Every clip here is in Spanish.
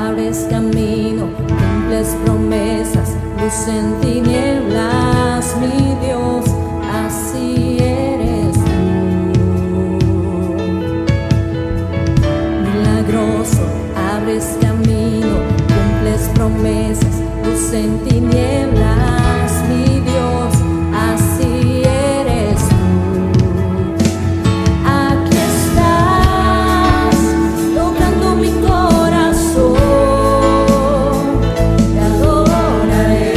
abres camino, cumples promesas, luz en tinieblas, mi Dios, así eres tú. Milagroso, abres camino, cumples promesas, luz en tinieblas, mi Dios, así eres tú. Aquí estás, tocando mi corazón, te adoraré,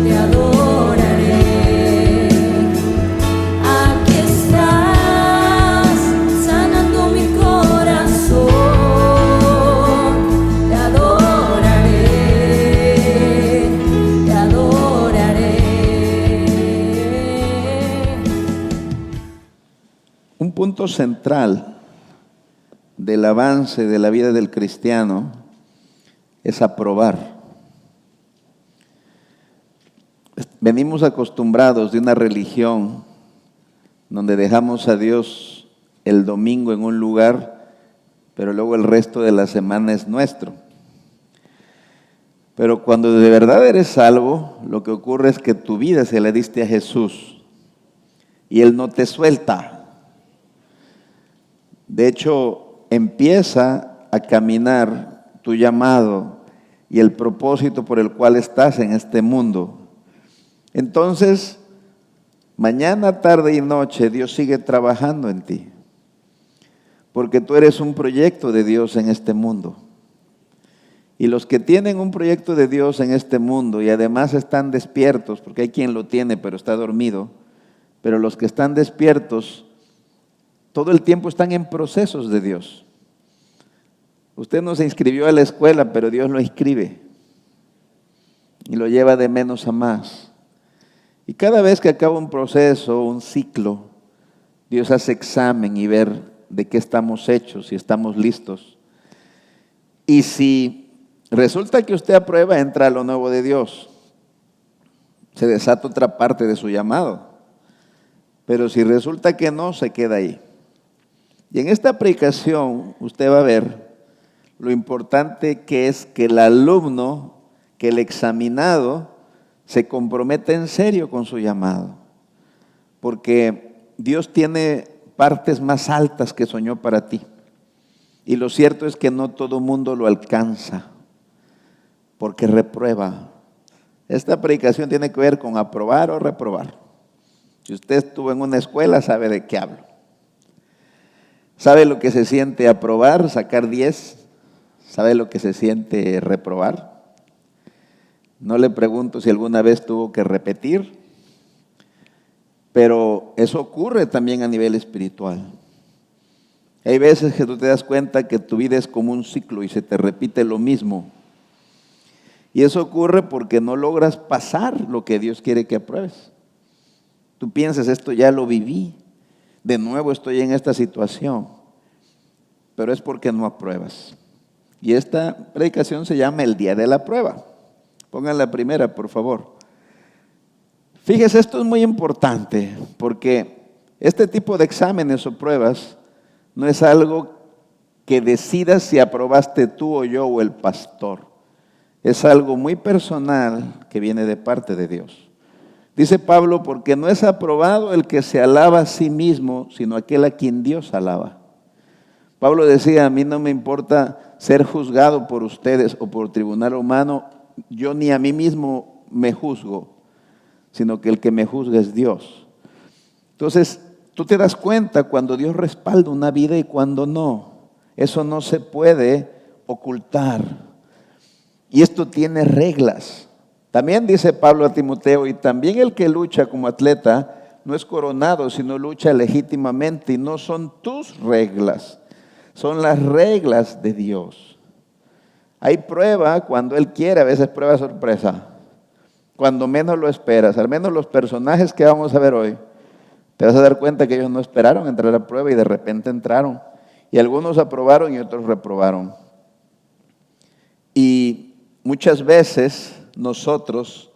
te adoraré. Aquí estás, sanando mi corazón, te adoraré, te adoraré. Un punto central del avance de la vida del cristiano es aprobar. Venimos acostumbrados de una religión donde dejamos a Dios el domingo en un lugar, pero luego el resto de la semana es nuestro. Pero cuando de verdad eres salvo, lo que ocurre es que tu vida se la diste a Jesús y Él no te suelta. De hecho, empieza a caminar tu llamado y el propósito por el cual estás en este mundo. Entonces, mañana, tarde y noche, Dios sigue trabajando en ti, porque tú eres un proyecto de Dios en este mundo. Y los que tienen un proyecto de Dios en este mundo y además están despiertos, porque hay quien lo tiene pero está dormido, pero los que están despiertos todo el tiempo están en procesos de Dios. Usted no se inscribió a la escuela, pero Dios lo inscribe y lo lleva de menos a más. Y cada vez que acaba un proceso, un ciclo, Dios hace examen y ver de qué estamos hechos, si estamos listos. Y si resulta que usted aprueba, entra a lo nuevo de Dios. Se desata otra parte de su llamado. Pero si resulta que no, se queda ahí. Y en esta predicación usted va a ver lo importante que es que el alumno, que el examinado, se comprometa en serio con su llamado. Porque Dios tiene partes más altas que soñó para ti. Y lo cierto es que no todo mundo lo alcanza, porque reprueba. Esta predicación tiene que ver con aprobar o reprobar. Si usted estuvo en una escuela, sabe de qué hablo. ¿Sabe lo que se siente aprobar, sacar 10? ¿Sabe lo que se siente reprobar? No le pregunto si alguna vez tuvo que repetir, pero eso ocurre también a nivel espiritual. Hay veces que tú te das cuenta que tu vida es como un ciclo y se te repite lo mismo. Y eso ocurre porque no logras pasar lo que Dios quiere que apruebes. Tú piensas, esto ya lo viví, de nuevo estoy en esta situación, pero es porque no apruebas. Y esta predicación se llama el día de la prueba. Pongan la primera, por favor. Fíjese, esto es muy importante, porque este tipo de exámenes o pruebas no es algo que decidas si aprobaste tú o yo o el pastor. Es algo muy personal que viene de parte de Dios. Dice Pablo, porque no es aprobado el que se alaba a sí mismo, sino aquel a quien Dios alaba. Pablo decía, a mí no me importa ser juzgado por ustedes o por tribunal humano, yo ni a mí mismo me juzgo, sino que el que me juzga es Dios. Entonces, tú te das cuenta cuando Dios respalda una vida y cuando no. Eso no se puede ocultar. Y esto tiene reglas. También dice Pablo a Timoteo, y también el que lucha como atleta no es coronado, sino lucha legítimamente, y no son tus reglas, son las reglas de Dios. Hay prueba cuando Él quiere, a veces prueba sorpresa, cuando menos lo esperas. Al menos los personajes que vamos a ver hoy, te vas a dar cuenta que ellos no esperaron entrar a la prueba y de repente entraron. Y algunos aprobaron y otros reprobaron. Y muchas veces nosotros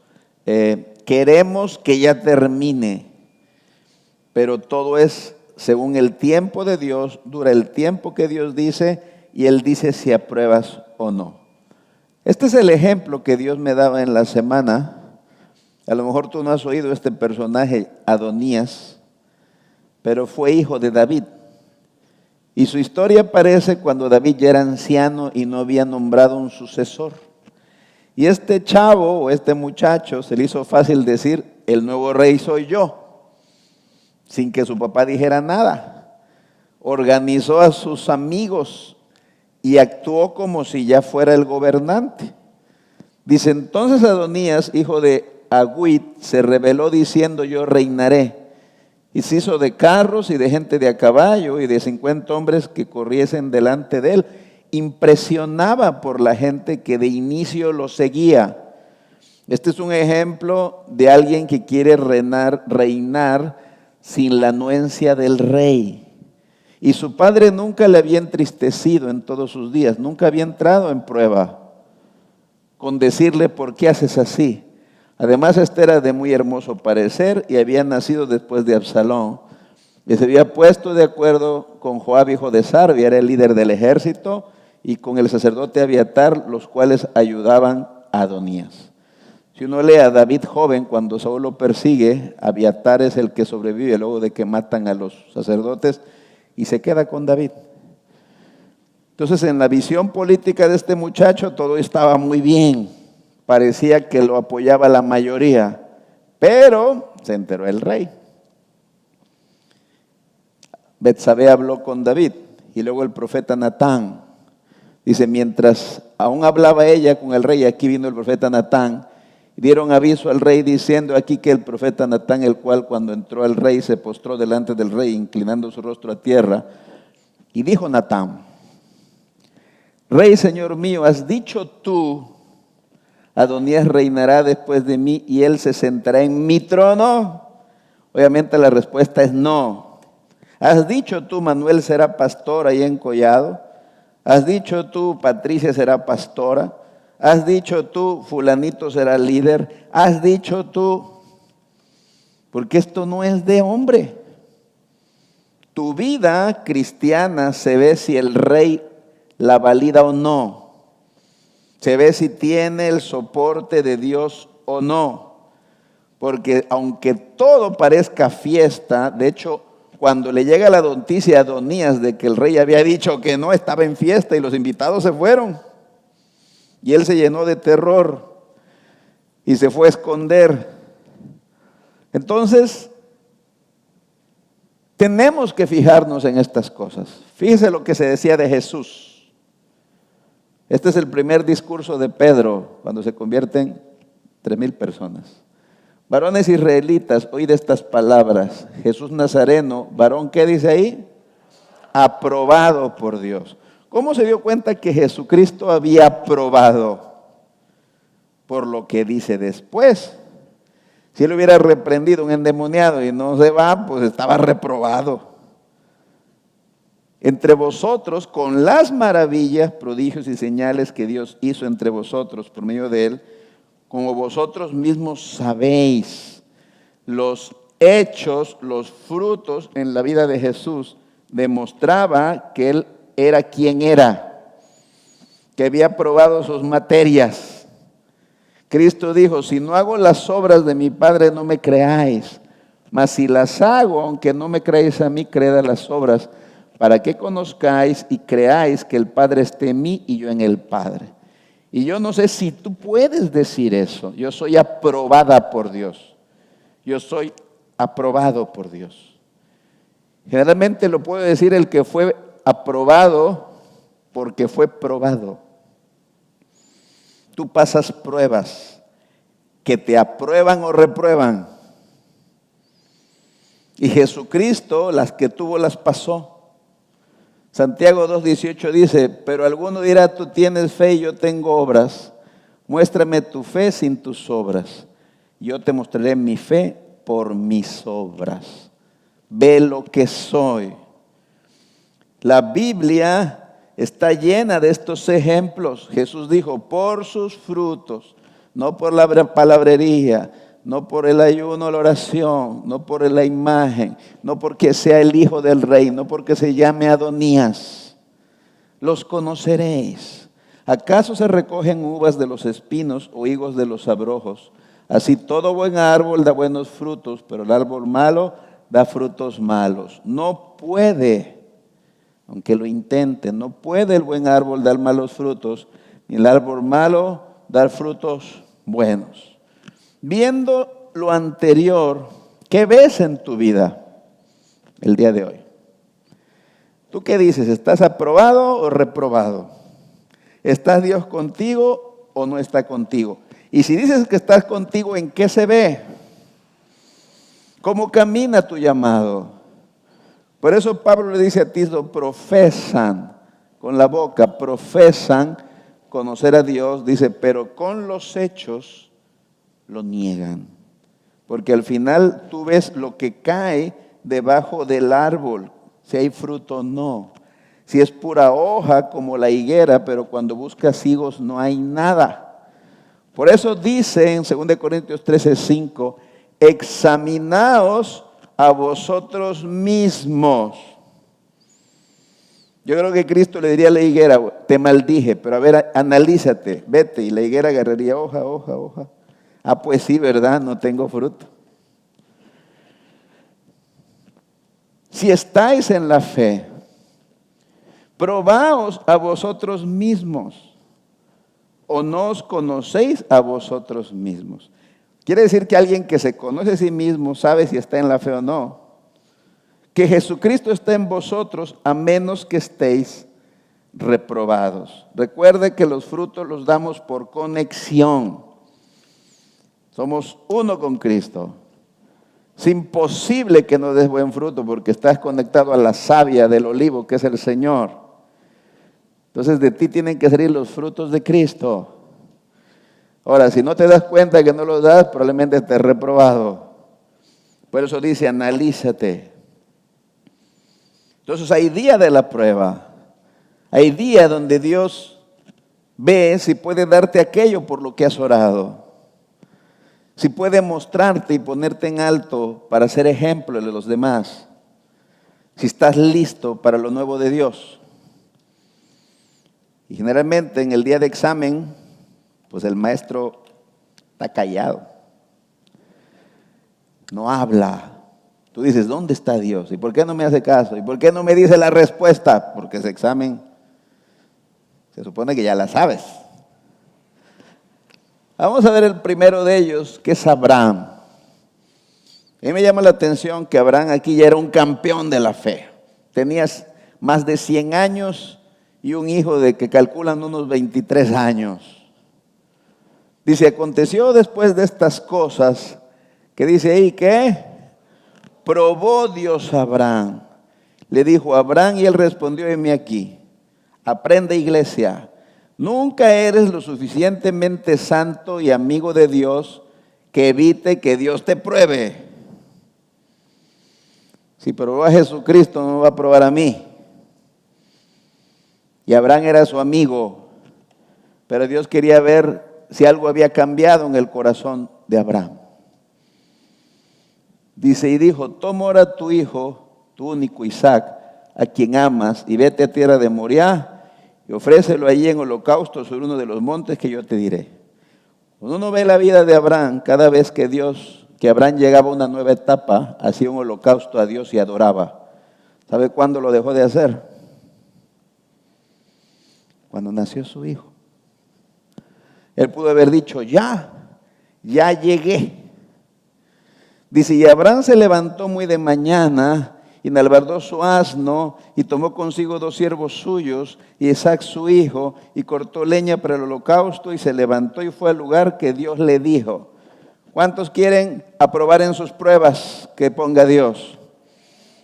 queremos que ya termine, pero todo es según el tiempo de Dios, dura el tiempo que Dios dice y Él dice si apruebas o no. Este es el ejemplo que Dios me daba en la semana. A lo mejor tú no has oído este personaje, Adonías, pero fue hijo de David. Y su historia aparece cuando David ya era anciano y no había nombrado un sucesor. Y este chavo o este muchacho se le hizo fácil decir, el nuevo rey soy yo, sin que su papá dijera nada. Organizó a sus amigos y actuó como si ya fuera el gobernante. Dice, entonces Adonías, hijo de Agüit, se rebeló diciendo, yo reinaré. Y se hizo de carros y de gente de a caballo y de 50 hombres que corriesen delante de él. Impresionaba por la gente que de inicio lo seguía. Este es un ejemplo de alguien que quiere reinar sin la anuencia del rey. Y su padre nunca le había entristecido en todos sus días, nunca había entrado en prueba con decirle, ¿por qué haces así? Además, este era de muy hermoso parecer y había nacido después de Absalón. Y se había puesto de acuerdo con Joab, hijo de Sarvia, era el líder del ejército, y con el sacerdote Abiatar, los cuales ayudaban a Adonías. Si uno lee a David joven, cuando Saúl lo persigue, Abiatar es el que sobrevive luego de que matan a los sacerdotes y se queda con David. Entonces, en la visión política de este muchacho, todo estaba muy bien. Parecía que lo apoyaba la mayoría, pero se enteró el rey. Betsabé habló con David y luego el profeta Natán. Dice, mientras aún hablaba ella con el rey, aquí vino el profeta Natán, dieron aviso al rey diciendo aquí que el profeta Natán, el cual cuando entró el rey se postró delante del rey, inclinando su rostro a tierra, y dijo Natán, Rey, Señor mío, has dicho tú, Adonías reinará después de mí y él se sentará en mi trono. Obviamente la respuesta es no. ¿Has dicho tú, Manuel será pastor ahí en Collado? ¿Has dicho tú, Patricia será pastora? ¿Has dicho tú, fulanito será líder? ¿Has dicho tú? Porque esto no es de hombre. Tu vida cristiana se ve si el rey la valida o no. Se ve si tiene el soporte de Dios o no. Porque aunque todo parezca fiesta, de hecho, cuando le llega la noticia a Adonías de que el rey había dicho que no estaba en fiesta y los invitados se fueron, y él se llenó de terror y se fue a esconder. Entonces, tenemos que fijarnos en estas cosas. Fíjese lo que se decía de Jesús. Este es el primer discurso de Pedro, cuando se convierten 3,000 personas. Varones israelitas, oíd estas palabras. Jesús Nazareno, varón, ¿qué dice ahí? Aprobado por Dios. ¿Cómo se dio cuenta que Jesucristo había aprobado? Por lo que dice después. Si él hubiera reprendido un endemoniado y no se va, pues estaba reprobado. Entre vosotros, con las maravillas, prodigios y señales que Dios hizo entre vosotros por medio de él, como vosotros mismos sabéis, los hechos, los frutos en la vida de Jesús demostraba que él era quien era, que había probado sus materias. Cristo dijo, si no hago las obras de mi Padre no me creáis, mas si las hago, aunque no me creáis a mí, creed a las obras, para que conozcáis y creáis que el Padre esté en mí y yo en el Padre. Y yo no sé si tú puedes decir eso. Yo soy aprobada por Dios. Yo soy aprobado por Dios. Generalmente lo puede decir el que fue aprobado porque fue probado. Tú pasas pruebas que te aprueban o reprueban. Y Jesucristo las que tuvo las pasó. Santiago 2:18 dice, pero alguno dirá, tú tienes fe y yo tengo obras. Muéstrame tu fe sin tus obras. Yo te mostraré mi fe por mis obras. Ve lo que soy. La Biblia está llena de estos ejemplos. Jesús dijo, por sus frutos, no por la palabrería, no por el ayuno, la oración, no por la imagen, no porque sea el hijo del rey, no porque se llame Adonías. los conoceréis. ¿Acaso se recogen uvas de los espinos o higos de los abrojos? Así todo buen árbol da buenos frutos, pero el árbol malo da frutos malos. No puede, aunque lo intente, no puede el buen árbol dar malos frutos, ni el árbol malo dar frutos buenos. Viendo lo anterior, ¿qué ves en tu vida el día de hoy? ¿Tú qué dices? ¿Estás aprobado o reprobado? ¿Está Dios contigo o no está contigo? Y si dices que estás contigo, ¿en qué se ve? ¿Cómo camina tu llamado? Por eso Pablo le dice a Tito, profesan con la boca, profesan conocer a Dios, dice, pero con los hechos lo niegan. Porque al final tú ves lo que cae debajo del árbol, si hay fruto o no. Si es pura hoja como la higuera, pero cuando buscas higos no hay nada. Por eso dice en 2 Corintios 13:5, examinaos a vosotros mismos. Yo creo que Cristo le diría a la higuera, te maldije, pero a ver, analízate, vete. Y la higuera agarraría hoja, hoja, hoja. Ah, pues sí, ¿verdad? No tengo fruto. Si estáis en la fe, probaos a vosotros mismos. ¿O no os conocéis a vosotros mismos? Quiere decir que alguien que se conoce a sí mismo sabe si está en la fe o no. Que Jesucristo está en vosotros a menos que estéis reprobados. Recuerde que los frutos los damos por conexión. Somos uno con Cristo. Es imposible que no des buen fruto porque estás conectado a la savia del olivo que es el Señor. Entonces de ti tienen que salir los frutos de Cristo. Ahora, si no te das cuenta que no los das, probablemente estés reprobado. Por eso dice, analízate. Entonces hay día de la prueba. Hay día donde Dios ve si puede darte aquello por lo que has orado. Si puede mostrarte y ponerte en alto para ser ejemplo de los demás. Si estás listo para lo nuevo de Dios. Y generalmente en el día de examen, pues el maestro está callado. No habla. Tú dices, ¿dónde está Dios? ¿Y por qué no me hace caso? ¿Y por qué no me dice la respuesta? Porque ese examen se supone que ya la sabes. Vamos a ver el primero de ellos, que es Abraham. A mí me llama la atención que Abraham aquí ya era un campeón de la fe. Tenía más de 100 años y un hijo de que calculan unos 23 años. Dice, aconteció después de estas cosas, que dice ahí, ¿qué? Probó Dios a Abraham. Le dijo a Abraham y él respondió, heme aquí. Aprende, iglesia. Nunca eres lo suficientemente santo y amigo de Dios que evite que Dios te pruebe. Si probó a Jesucristo, no me va a probar a mí. Y Abraham era su amigo, pero Dios quería ver si algo había cambiado en el corazón de Abraham. Dice, y dijo, toma ahora tu hijo, tu único Isaac, a quien amas, y vete a tierra de Moriah, y ofrécelo allí en holocausto sobre uno de los montes que yo te diré. Cuando uno ve la vida de Abraham, cada vez que Abraham llegaba a una nueva etapa, hacía un holocausto a Dios y adoraba. ¿Sabe cuándo lo dejó de hacer? Cuando nació su hijo. Él pudo haber dicho, ya llegué. Dice, y Abraham se levantó muy de mañana y enalbardó su asno y tomó consigo 2 siervos suyos y Isaac su hijo y cortó leña para el holocausto y se levantó y fue al lugar que Dios le dijo. ¿Cuántos quieren aprobar en sus pruebas que ponga Dios?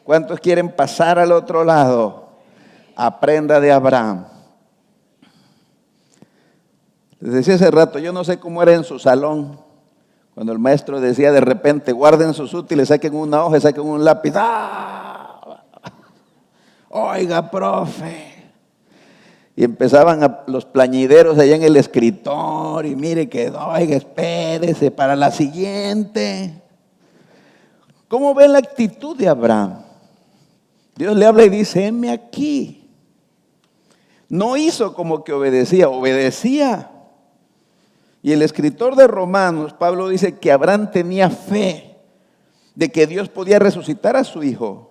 ¿Cuántos quieren pasar al otro lado? Aprenda de Abraham. Les decía hace rato, yo no sé cómo era en su salón, cuando el maestro decía de repente, guarden sus útiles, saquen una hoja, saquen un lápiz. ¡Ah! Oiga, profe. Y empezaban los plañideros allá en el escritorio, y mire que, oiga, espérese para la siguiente. ¿Cómo ven la actitud de Abraham? Dios le habla y dice, heme aquí. No hizo como que obedecía, obedecía. Y el escritor de Romanos, Pablo, dice que Abraham tenía fe de que Dios podía resucitar a su hijo.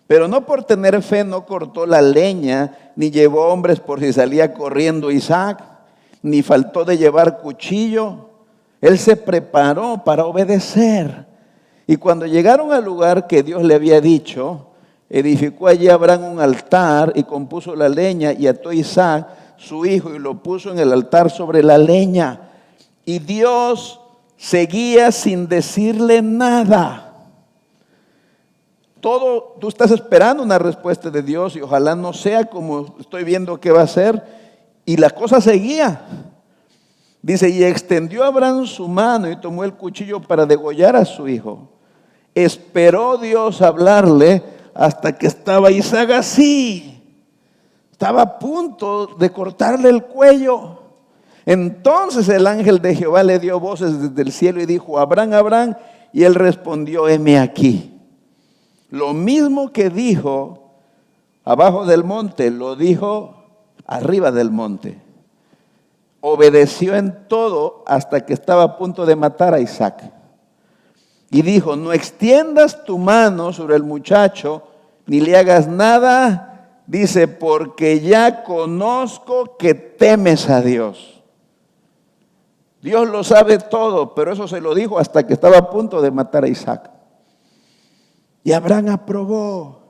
Pero no por tener fe no cortó la leña, ni llevó hombres por si salía corriendo Isaac, ni faltó de llevar cuchillo. Él se preparó para obedecer. Y cuando llegaron al lugar que Dios le había dicho, edificó allí Abraham un altar y compuso la leña y ató a Isaac, su hijo, y lo puso en el altar sobre la leña. Y Dios seguía sin decirle nada. Tú estás esperando una respuesta de Dios y ojalá no sea como estoy viendo que va a ser. Y la cosa seguía. Dice, y extendió Abraham su mano y tomó el cuchillo para degollar a su hijo. Esperó Dios hablarle hasta que estaba Isaac así. Estaba a punto de cortarle el cuello. Entonces el ángel de Jehová le dio voces desde el cielo y dijo, Abraham, Abraham. Y él respondió, heme aquí. Lo mismo que dijo abajo del monte, lo dijo arriba del monte. Obedeció en todo hasta que estaba a punto de matar a Isaac. Y dijo, no extiendas tu mano sobre el muchacho, ni le hagas nada. Dice, porque ya conozco que temes a Dios. Dios lo sabe todo, pero eso se lo dijo hasta que estaba a punto de matar a Isaac. Y Abraham aprobó.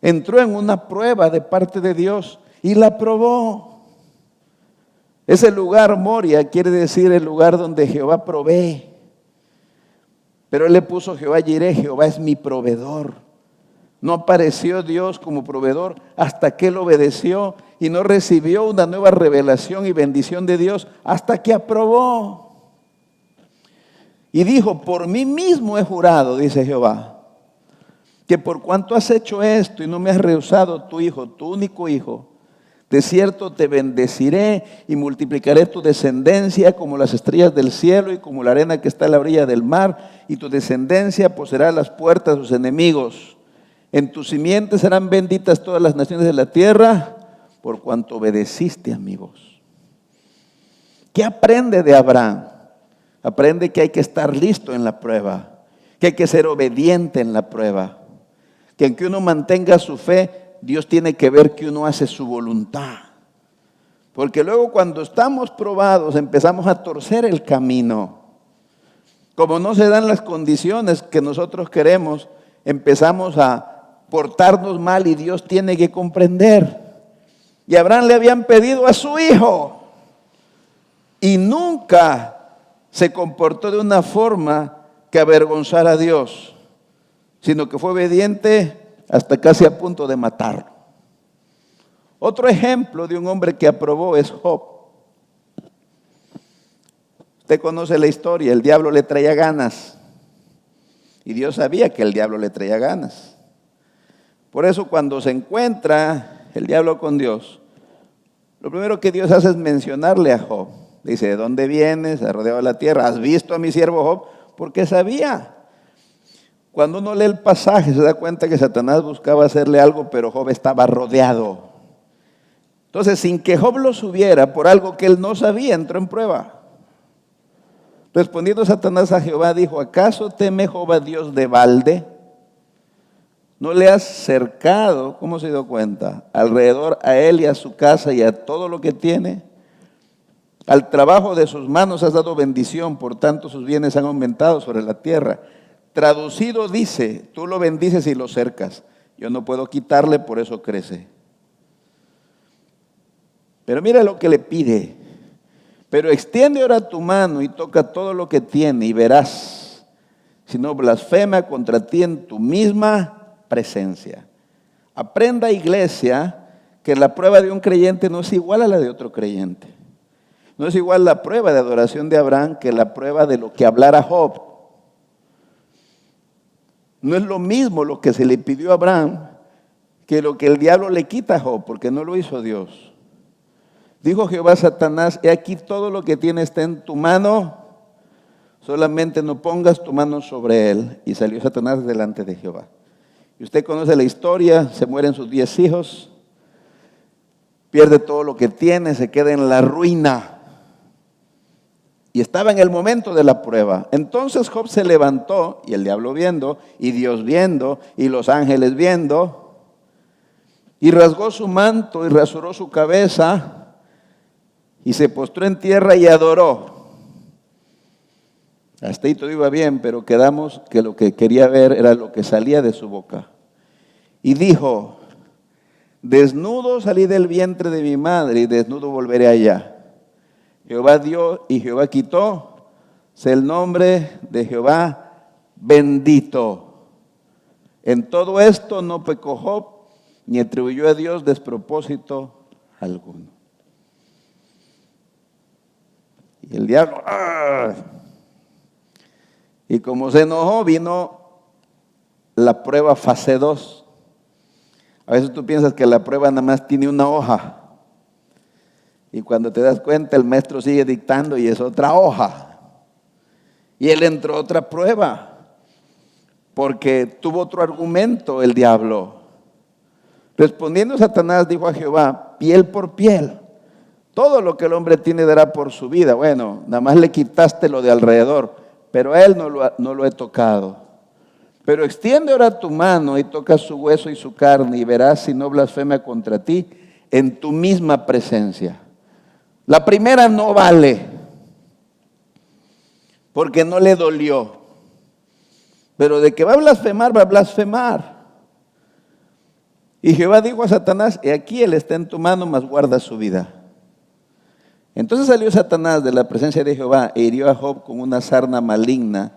Entró en una prueba de parte de Dios y la aprobó. Ese lugar, Moria, quiere decir el lugar donde Jehová provee. Pero él le puso Jehová Jireh, Jehová es mi proveedor. No apareció Dios como proveedor hasta que él obedeció y no recibió una nueva revelación y bendición de Dios hasta que aprobó. Y dijo, por mí mismo he jurado, dice Jehová, que por cuanto has hecho esto y no me has rehusado tu hijo, tu único hijo, de cierto te bendeciré y multiplicaré tu descendencia como las estrellas del cielo y como la arena que está a la orilla del mar, y tu descendencia poseerá las puertas de sus enemigos. En tus simientes serán benditas todas las naciones de la tierra, por cuanto obedeciste a mi voz. ¿Qué aprende de Abraham? Aprende que hay que estar listo en la prueba, que hay que ser obediente en la prueba, que aunque uno mantenga su fe, Dios tiene que ver que uno hace su voluntad. Porque luego cuando estamos probados empezamos a torcer el camino. Como no se dan las condiciones que nosotros queremos, empezamos a portarnos mal y Dios tiene que comprender. Y a Abraham le habían pedido a su hijo y nunca se comportó de una forma que avergonzara a Dios, sino que fue obediente hasta casi a punto de matarlo. Otro ejemplo de un hombre que aprobó es Job. Usted conoce la historia, el diablo le traía ganas y Dios sabía que el diablo le traía ganas. Por eso cuando se encuentra el diablo con Dios, lo primero que Dios hace es mencionarle a Job. Dice, ¿de dónde vienes? Has rodeado la tierra. ¿Has visto a mi siervo Job? Porque sabía. Cuando uno lee el pasaje se da cuenta que Satanás buscaba hacerle algo, pero Job estaba rodeado. Entonces, sin que Job lo supiera, por algo que él no sabía, entró en prueba. Respondiendo Satanás a Jehová, dijo, ¿acaso teme Job a Dios de balde? ¿No le has cercado, cómo se dio cuenta, alrededor a él y a su casa y a todo lo que tiene? Al trabajo de sus manos has dado bendición, por tanto sus bienes han aumentado sobre la tierra. Traducido dice, tú lo bendices y lo cercas. Yo no puedo quitarle, por eso crece. Pero mira lo que le pide. Pero extiende ahora tu mano y toca todo lo que tiene y verás, si no blasfema contra ti en tu misma presencia. Aprenda, iglesia, que la prueba de un creyente no es igual a la de otro creyente. No es igual la prueba de adoración de Abraham que la prueba de lo que hablara Job. No es lo mismo lo que se le pidió a Abraham que lo que el diablo le quita a Job, porque no lo hizo Dios. Dijo Jehová a Satanás, he aquí todo lo que tienes está en tu mano, solamente no pongas tu mano sobre él. Y salió Satanás delante de Jehová. Y usted conoce la historia, se mueren sus 10 hijos. pierde todo lo que tiene, se queda en la ruina. Y estaba en el momento de la prueba. Entonces Job se levantó, y el diablo viendo, y Dios viendo, y los ángeles viendo, y rasgó su manto y rasuró su cabeza, y se postró en tierra y adoró. Hasta ahí todo iba bien, pero quedamos que lo que quería ver era lo que salía de su boca. Y dijo: desnudo salí del vientre de mi madre, y desnudo volveré allá. Jehová dio y Jehová quitó, sea el nombre de Jehová bendito. En todo esto no pecó Job, ni atribuyó a Dios despropósito alguno. Y el diablo, ¡ah! Y como se enojó, vino la prueba fase 2. A veces tú piensas que la prueba nada más tiene una hoja. Y cuando te das cuenta, el maestro sigue dictando y es otra hoja. Y él entró a otra prueba, porque tuvo otro argumento el diablo. Respondiendo Satanás dijo a Jehová: piel por piel, todo lo que el hombre tiene dará por su vida. Bueno, nada más le quitaste lo de alrededor, pero a él no lo he tocado. Pero extiende ahora tu mano y toca su hueso y su carne, y verás si no blasfema contra ti en tu misma presencia. La primera no vale, porque no le dolió. Pero de que va a blasfemar, va a blasfemar. Y Jehová dijo a Satanás: he aquí él está en tu mano, mas guarda su vida. Entonces salió Satanás de la presencia de Jehová e hirió a Job con una sarna maligna,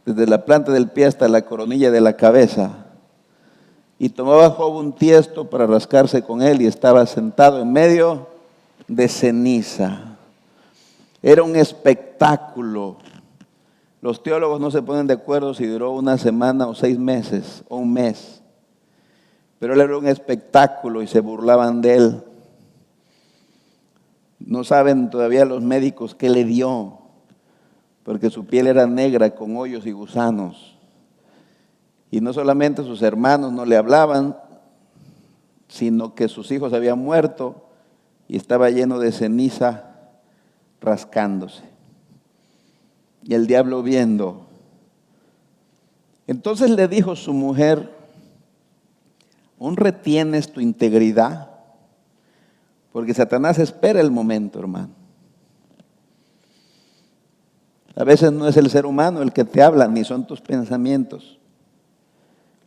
desde la planta del pie hasta la coronilla de la cabeza. Y tomaba Job un tiesto para rascarse con él, y estaba sentado en medio de ceniza. Era un espectáculo. Los teólogos no se ponen de acuerdo si duró una semana o 6 meses o un mes, pero él era un espectáculo y se burlaban de él. No saben todavía los médicos qué le dio, porque su piel era negra con hoyos y gusanos. Y no solamente sus hermanos no le hablaban, sino que sus hijos habían muerto y estaba lleno de ceniza, rascándose. Y el diablo viendo. Entonces le dijo su mujer: ¿aún retienes tu integridad? Porque Satanás espera el momento, hermano. A veces no es el ser humano el que te habla, ni son tus pensamientos.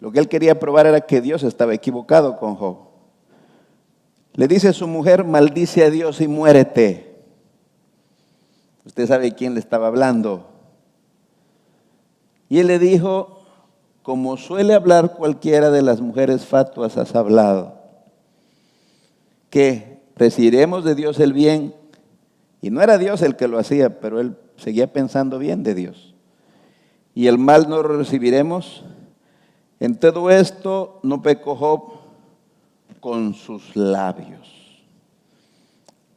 Lo que él quería probar era que Dios estaba equivocado con Job. Le dice a su mujer: maldice a Dios y muérete. Usted sabe quién le estaba hablando. Y él le dijo: como suele hablar cualquiera de las mujeres fatuas, has hablado. Que recibiremos de Dios el bien. Y no era Dios el que lo hacía, pero él seguía pensando bien de Dios. Y el mal no lo recibiremos. En todo esto no pecó Job con sus labios.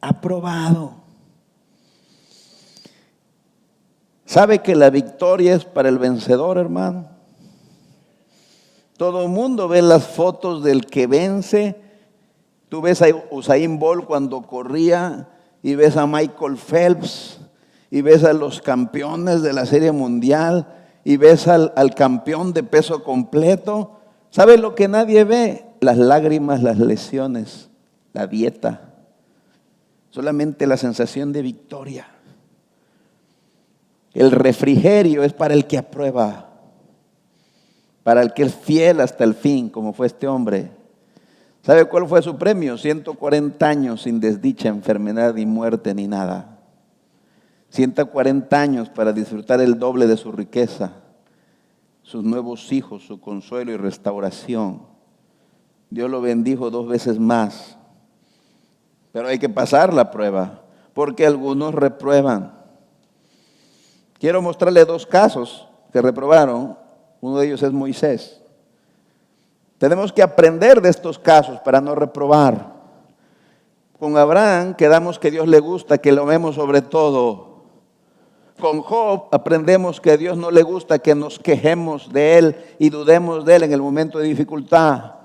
Aprobado. ¿Sabe que la victoria es para el vencedor, hermano? Todo el mundo ve las fotos del que vence. Tú ves a Usain Bolt cuando corría, y ves a Michael Phelps, y ves a los campeones de la Serie Mundial, y ves al campeón de peso completo. ¿Sabe lo que nadie ve? Las lágrimas, las lesiones, la dieta. Solamente la sensación de victoria. El refrigerio es para el que aprueba, para el que es fiel hasta el fin, como fue este hombre. ¿Sabe cuál fue su premio? 140 años sin desdicha, enfermedad, ni muerte, ni nada. 140 años para disfrutar el doble de su riqueza, sus nuevos hijos, su consuelo y restauración. Dios lo bendijo 2 veces más. Pero hay que pasar la prueba, porque algunos reprueban. Quiero mostrarle 2 casos que reprobaron. Uno de ellos es Moisés. Tenemos que aprender de estos casos para no reprobar. Con Abraham quedamos que Dios le gusta que lo amemos sobre todo. Con Job aprendemos que a Dios no le gusta que nos quejemos de él y dudemos de él en el momento de dificultad.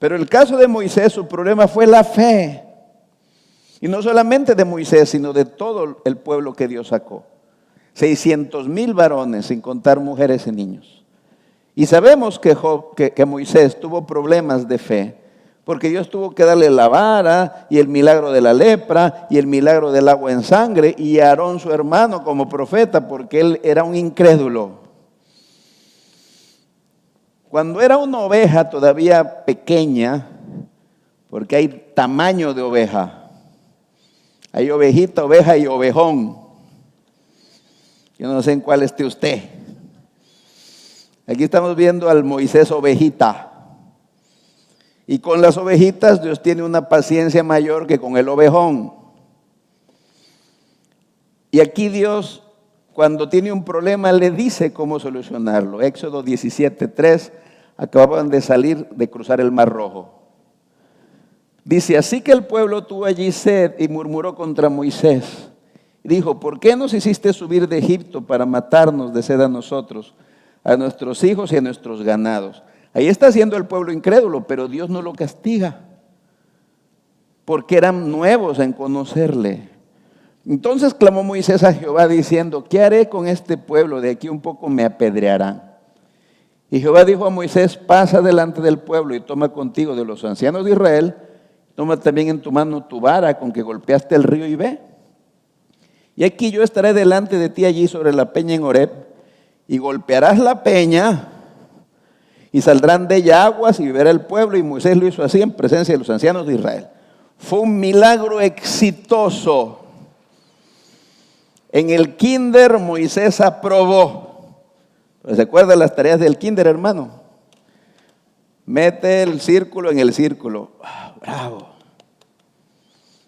Pero el caso de Moisés, su problema fue la fe. Y no solamente de Moisés, sino de todo el pueblo que Dios sacó. 600,000 varones, sin contar mujeres y niños. Y sabemos que Moisés tuvo problemas de fe, porque Dios tuvo que darle la vara y el milagro de la lepra y el milagro del agua en sangre, y a Aarón su hermano como profeta, porque él era un incrédulo. Cuando era una oveja todavía pequeña, porque hay tamaño de oveja, hay ovejita, oveja y ovejón. Yo no sé en cuál esté usted. Aquí estamos viendo al Moisés ovejita. Y con las ovejitas Dios tiene una paciencia mayor que con el ovejón. Y aquí Dios, cuando tiene un problema, le dice cómo solucionarlo. Éxodo 17:3, acababan de salir de cruzar el Mar Rojo. Dice, así que el pueblo tuvo allí sed y murmuró contra Moisés. Dijo, ¿por qué nos hiciste subir de Egipto para matarnos de sed a nosotros, a nuestros hijos y a nuestros ganados? Ahí está siendo el pueblo incrédulo, pero Dios no lo castiga, porque eran nuevos en conocerle. Entonces clamó Moisés a Jehová diciendo, ¿qué haré con este pueblo? De aquí un poco me apedrearán. Y Jehová dijo a Moisés, pasa delante del pueblo y toma contigo de los ancianos de Israel, toma también en tu mano tu vara con que golpeaste el río y ve. Y aquí yo estaré delante de ti allí sobre la peña en Horeb, y golpearás la peña, y saldrán de ella aguas, y beberá el pueblo. Y Moisés lo hizo así en presencia de los ancianos de Israel. Fue un milagro exitoso. En el kinder Moisés aprobó. ¿Se acuerdan las tareas del kinder, hermano? Mete el círculo en el círculo. Bravo.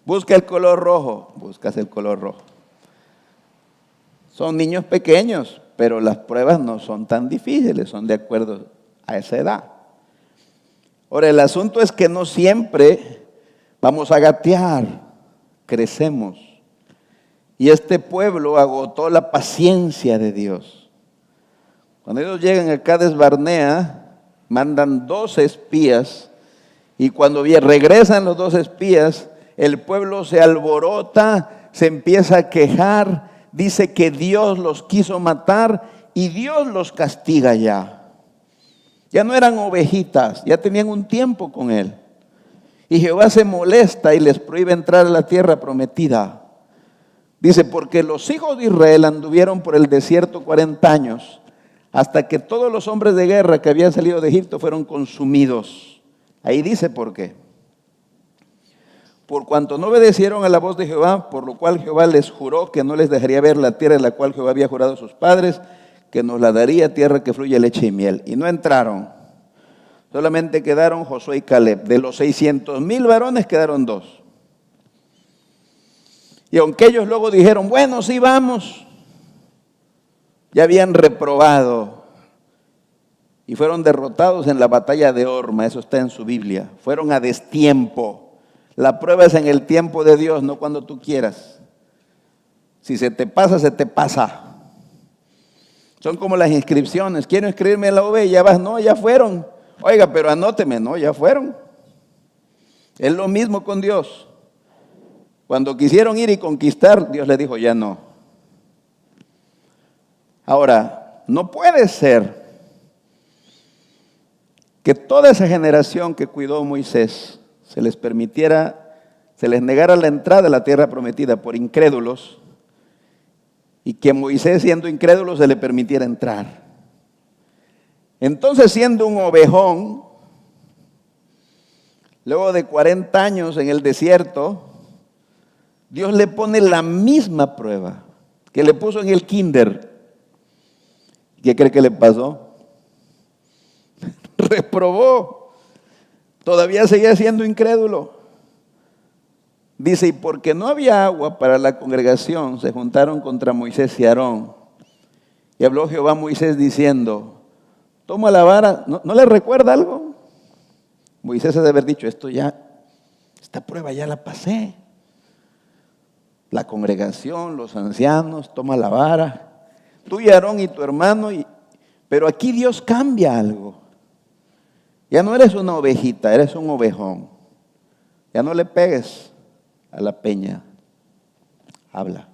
Busca el color rojo. Buscas el color rojo. Son niños pequeños, pero las pruebas no son tan difíciles, son de acuerdo a esa edad. Ahora, el asunto es que no siempre vamos a gatear, crecemos. Y este pueblo agotó la paciencia de Dios. Cuando ellos llegan a Cades Barnea, mandan 12 espías, y cuando regresan los 2 espías, el pueblo se alborota, se empieza a quejar, dice que Dios los quiso matar y Dios los castiga ya. Ya no eran ovejitas, ya tenían un tiempo con él. Y Jehová se molesta y les prohíbe entrar a la tierra prometida. Dice, porque los hijos de Israel anduvieron por el desierto 40 años, hasta que todos los hombres de guerra que habían salido de Egipto fueron consumidos. Ahí dice por qué. Por cuanto no obedecieron a la voz de Jehová, por lo cual Jehová les juró que no les dejaría ver la tierra en la cual Jehová había jurado a sus padres, que nos la daría, tierra que fluye leche y miel. Y no entraron. Solamente quedaron Josué y Caleb. De los 600,000 varones quedaron 2. Y aunque ellos luego dijeron, bueno, sí vamos, ya habían reprobado y fueron derrotados en la batalla de Orma. Eso está en su Biblia. Fueron a destiempo. La prueba es en el tiempo de Dios, no cuando tú quieras. Si se te pasa, se te pasa. Son como las inscripciones. Quiero inscribirme en la UV, ya vas, no, ya fueron. Oiga, pero anóteme, no, ya fueron. Es lo mismo con Dios. Cuando quisieron ir y conquistar, Dios les dijo, ya no. Ahora, no puede ser que toda esa generación que cuidó Moisés se les negara la entrada a la tierra prometida por incrédulos, y que Moisés, siendo incrédulo, se le permitiera entrar. Entonces, siendo un ovejón, luego de 40 años en el desierto, Dios le pone la misma prueba que le puso en el kinder. ¿Qué cree que le pasó? Reprobó. Todavía seguía siendo incrédulo. Dice, y porque no había agua para la congregación, se juntaron contra Moisés y Aarón. Y habló Jehová a Moisés diciendo, toma la vara. ¿No le recuerda algo? Moisés ha de haber dicho, esta prueba ya la pasé. La congregación, los ancianos, toma la vara. Tú y Aarón y tu hermano. Pero aquí Dios cambia algo. Ya no eres una ovejita, eres un ovejón. Ya no le pegues a la peña. Habla.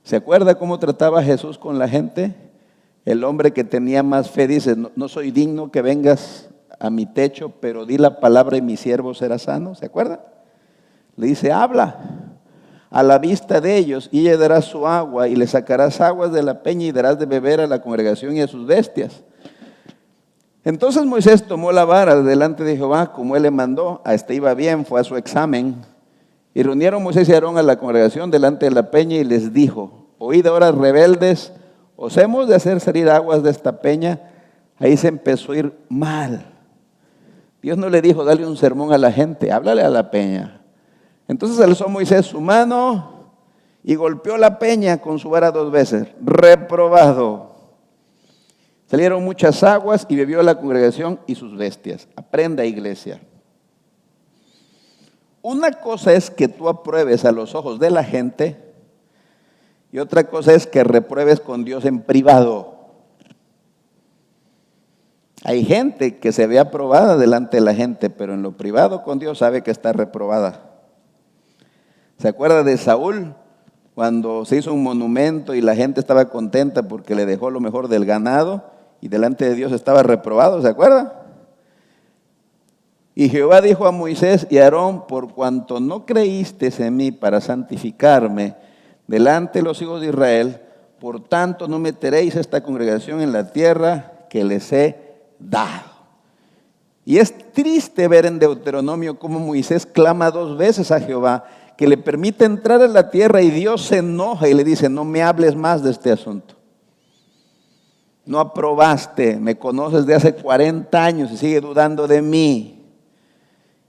¿Se acuerda cómo trataba Jesús con la gente? El hombre que tenía más fe dice, no soy digno que vengas a mi techo, pero di la palabra y mi siervo será sano. ¿Se acuerda? Le dice, habla a la vista de ellos y ella dará su agua y le sacarás aguas de la peña y darás de beber a la congregación y a sus bestias. Entonces Moisés tomó la vara delante de Jehová como él le mandó. A este iba bien, fue a su examen. Y reunieron Moisés y Aarón a la congregación delante de la peña y les dijo, oíd ahora rebeldes, ¿os hemos de hacer salir aguas de esta peña? Ahí se empezó a ir mal. Dios no le dijo, dale un sermón a la gente, háblale a la peña. Entonces alzó Moisés su mano y golpeó la peña con su vara 2 veces. Reprobado. Salieron muchas aguas y bebió la congregación y sus bestias. Aprenda, iglesia. Una cosa es que tú apruebes a los ojos de la gente y otra cosa es que repruebes con Dios en privado. Hay gente que se ve aprobada delante de la gente, pero en lo privado con Dios sabe que está reprobada. ¿Se acuerda de Saúl? Cuando se hizo un monumento y la gente estaba contenta porque le dejó lo mejor del ganado y delante de Dios estaba reprobado, ¿se acuerda? Y Jehová dijo a Moisés y a Aarón, por cuanto no creísteis en mí para santificarme delante de los hijos de Israel, por tanto no meteréis esta congregación en la tierra que les he dado. Y es triste ver en Deuteronomio cómo Moisés clama 2 veces a Jehová que le permite entrar a la tierra y Dios se enoja y le dice, no me hables más de este asunto. No aprobaste, me conoces de hace 40 años y sigue dudando de mí.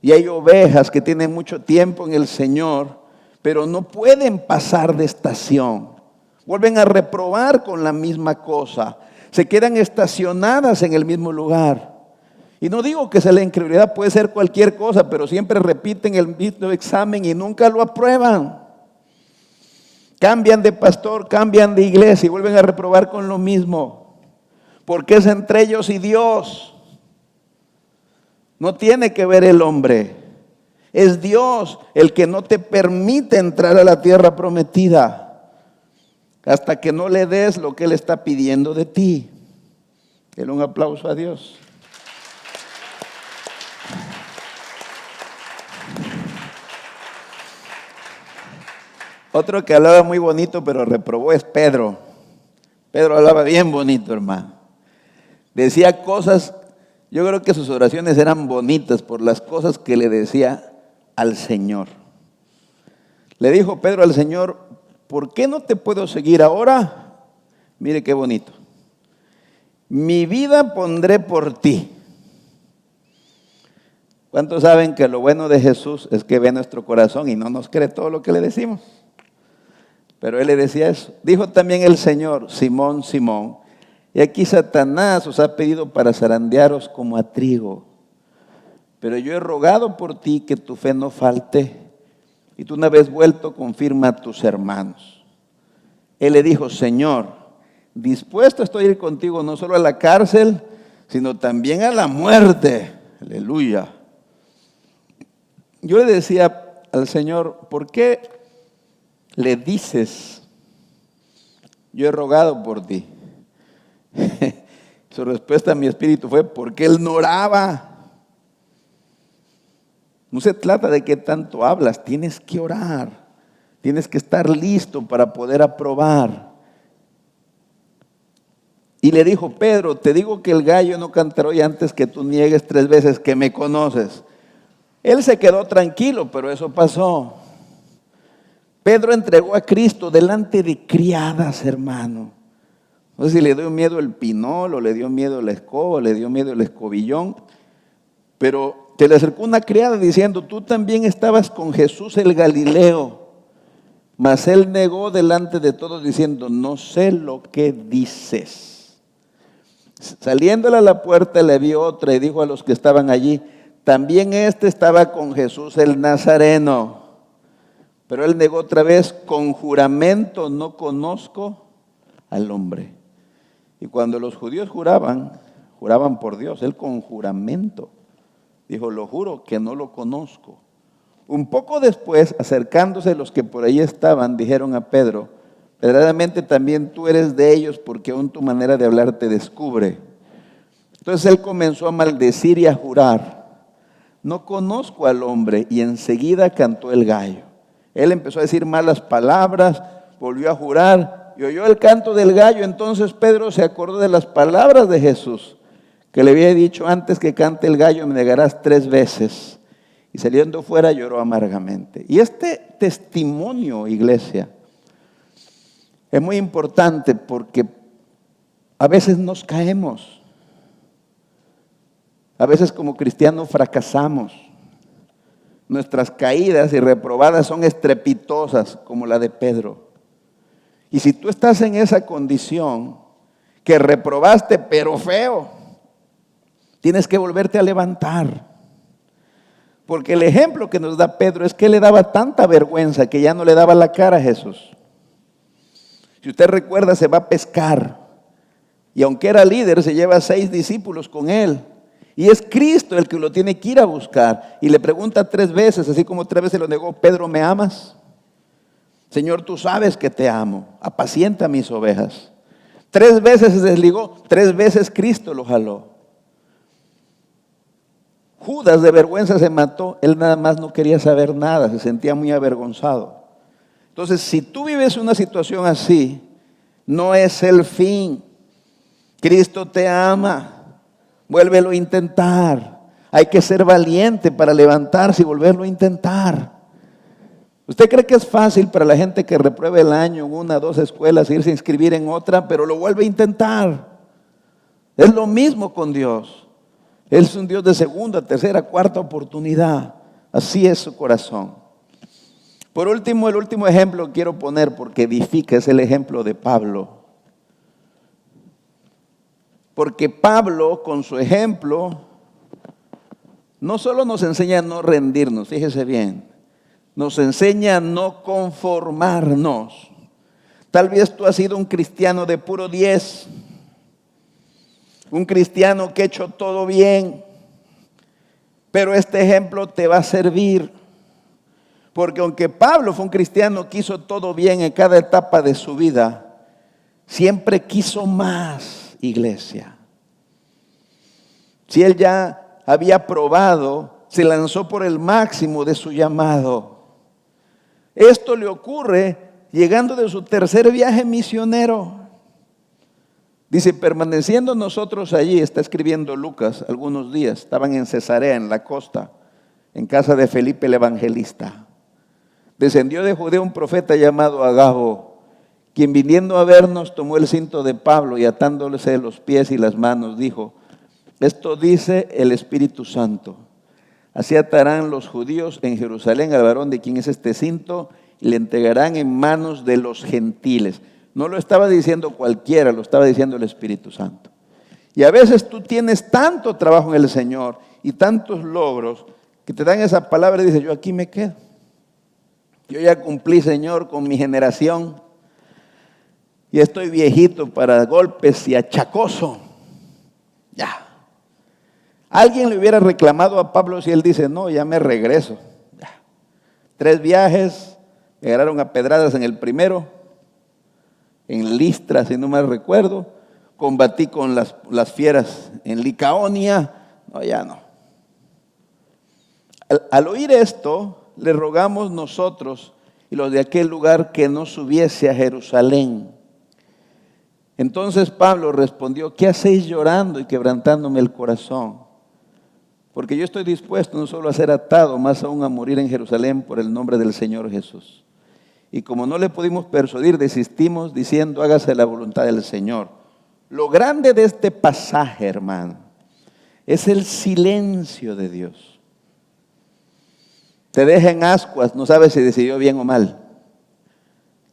Y hay ovejas que tienen mucho tiempo en el Señor, pero no pueden pasar de estación. Vuelven a reprobar con la misma cosa. Se quedan estacionadas en el mismo lugar. Y no digo que sea la incredulidad, puede ser cualquier cosa, pero siempre repiten el mismo examen y nunca lo aprueban. Cambian de pastor, cambian de iglesia y vuelven a reprobar con lo mismo. Porque es entre ellos y Dios. No tiene que ver el hombre. Es Dios el que no te permite entrar a la tierra prometida hasta que no le des lo que Él está pidiendo de ti. Denle un aplauso a Dios. Otro que hablaba muy bonito pero reprobó es Pedro. Pedro hablaba bien bonito, hermano. Decía cosas, yo creo que sus oraciones eran bonitas por las cosas que le decía al Señor. Le dijo Pedro al Señor, ¿por qué no te puedo seguir ahora? Mire qué bonito. Mi vida pondré por ti. ¿Cuántos saben que lo bueno de Jesús es que ve nuestro corazón y no nos cree todo lo que le decimos? Pero Él le decía eso. Dijo también el Señor, Simón, Simón, y aquí Satanás os ha pedido para zarandearos como a trigo. Pero yo he rogado por ti que tu fe no falte, y tú una vez vuelto confirma a tus hermanos. Él le dijo, Señor, dispuesto estoy a ir contigo no solo a la cárcel, sino también a la muerte. Aleluya. Yo le decía al Señor, ¿por qué le dices, yo he rogado por ti? Su respuesta a mi espíritu fue, porque él no oraba. No se trata de qué tanto hablas, tienes que orar. Tienes que estar listo para poder aprobar. Y le dijo, Pedro, te digo que el gallo no cantará hoy antes que tú niegues 3 veces que me conoces. Él se quedó tranquilo, pero eso pasó. Pedro entregó a Cristo delante de criadas, hermano. No sé si le dio miedo el pinol, o le dio miedo la escoba, o le dio miedo el escobillón. Pero se le acercó una criada diciendo, tú también estabas con Jesús el Galileo. Mas él negó delante de todos diciendo, no sé lo que dices. Saliéndole a la puerta le vio otra y dijo a los que estaban allí, también este estaba con Jesús el Nazareno. Pero él negó otra vez, con juramento no conozco al hombre. Y cuando los judíos juraban por Dios, él con juramento dijo, lo juro que no lo conozco. Un poco después, acercándose los que por ahí estaban, dijeron a Pedro, verdaderamente también tú eres de ellos, porque aún tu manera de hablar te descubre. Entonces él comenzó a maldecir y a jurar, no conozco al hombre, y enseguida cantó el gallo. Él empezó a decir malas palabras, volvió a jurar, y oyó el canto del gallo. Entonces Pedro se acordó de las palabras de Jesús, que le había dicho, antes que cante el gallo me negarás 3 veces. Y saliendo fuera lloró amargamente. Y este testimonio, iglesia, es muy importante porque a veces nos caemos. A veces como cristianos fracasamos. Nuestras caídas y reprobadas son estrepitosas como la de Pedro. Y si tú estás en esa condición, que reprobaste pero feo, tienes que volverte a levantar. Porque el ejemplo que nos da Pedro es que le daba tanta vergüenza que ya no le daba la cara a Jesús. Si usted recuerda, se va a pescar. Y aunque era líder, se lleva 6 discípulos con él. Y es Cristo el que lo tiene que ir a buscar. Y le pregunta 3 veces, así como 3 veces lo negó, Pedro, ¿me amas? Señor, tú sabes que te amo. Apacienta mis ovejas. 3 veces se desligó, 3 veces Cristo lo jaló. Judas de vergüenza se mató, él nada más no quería saber nada, se sentía muy avergonzado. Entonces, si tú vives una situación así, no es el fin. Cristo te ama, vuélvelo a intentar. Hay que ser valiente para levantarse y volverlo a intentar. ¿Usted cree que es fácil para la gente que repruebe el año en 1 o 2 escuelas irse a inscribir en otra, pero lo vuelve a intentar? Es lo mismo con Dios. Él es un Dios de segunda, tercera, cuarta oportunidad. Así es su corazón. Por último, el último ejemplo que quiero poner porque edifica es el ejemplo de Pablo. Porque Pablo, con su ejemplo, no solo nos enseña a no rendirnos, fíjese bien, nos enseña a no conformarnos. Tal vez tú has sido un cristiano de puro 10. Un cristiano que ha hecho todo bien, pero este ejemplo te va a servir, porque aunque Pablo fue un cristiano que hizo todo bien en cada etapa de su vida, siempre quiso más, iglesia. Si él ya había probado, se lanzó por el máximo de su llamado. Esto le ocurre llegando de su tercer viaje misionero. Dice, permaneciendo nosotros allí, está escribiendo Lucas, algunos días, estaban en Cesarea, en la costa, en casa de Felipe el evangelista. Descendió de Judea un profeta llamado Agabo, quien viniendo a vernos tomó el cinto de Pablo y atándole los pies y las manos, dijo, esto dice el Espíritu Santo, así atarán los judíos en Jerusalén al varón de quien es este cinto y le entregarán en manos de los gentiles. No lo estaba diciendo cualquiera, lo estaba diciendo el Espíritu Santo. Y a veces tú tienes tanto trabajo en el Señor y tantos logros que te dan esa palabra y dices, yo aquí me quedo. Yo ya cumplí, Señor, con mi generación. Y estoy viejito para golpes y achacoso. Ya. Alguien le hubiera reclamado a Pablo si él dice, no, ya me regreso. Ya. 3 viajes, me agarraron a pedradas en el primero. En Listra, si no mal recuerdo, combatí con las fieras en Licaonia, no, ya no. Al oír esto, le rogamos nosotros y los de aquel lugar que no subiese a Jerusalén. Entonces Pablo respondió, ¿qué hacéis llorando y quebrantándome el corazón? Porque yo estoy dispuesto no solo a ser atado, más aún a morir en Jerusalén por el nombre del Señor Jesús. Y como no le pudimos persuadir, desistimos diciendo, hágase la voluntad del Señor. Lo grande de este pasaje, hermano, es el silencio de Dios. Te deja en ascuas, no sabes si decidió bien o mal.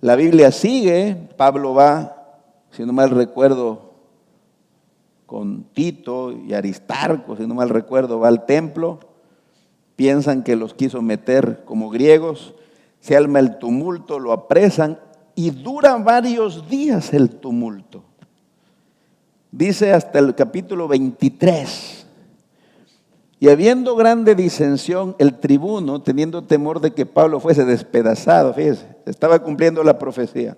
La Biblia sigue, Pablo va, si no mal recuerdo, con Tito y Aristarco, si no mal recuerdo, va al templo. Piensan que los quiso meter como griegos. Se arma el tumulto, lo apresan y dura varios días el tumulto. Dice hasta el capítulo 23. Y habiendo grande disensión, el tribuno, teniendo temor de que Pablo fuese despedazado, fíjese, estaba cumpliendo la profecía.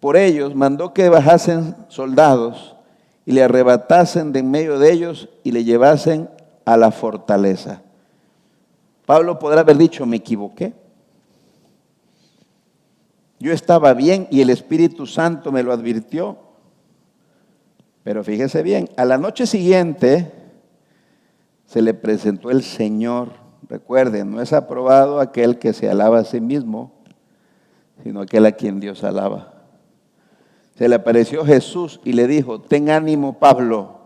Por ellos mandó que bajasen soldados y le arrebatasen de en medio de ellos y le llevasen a la fortaleza. Pablo podrá haber dicho, me equivoqué. Yo estaba bien y el Espíritu Santo me lo advirtió. Pero fíjese bien, a la noche siguiente se le presentó el Señor. Recuerden, no es aprobado aquel que se alaba a sí mismo, sino aquel a quien Dios alaba. Se le apareció Jesús y le dijo, ten ánimo, Pablo,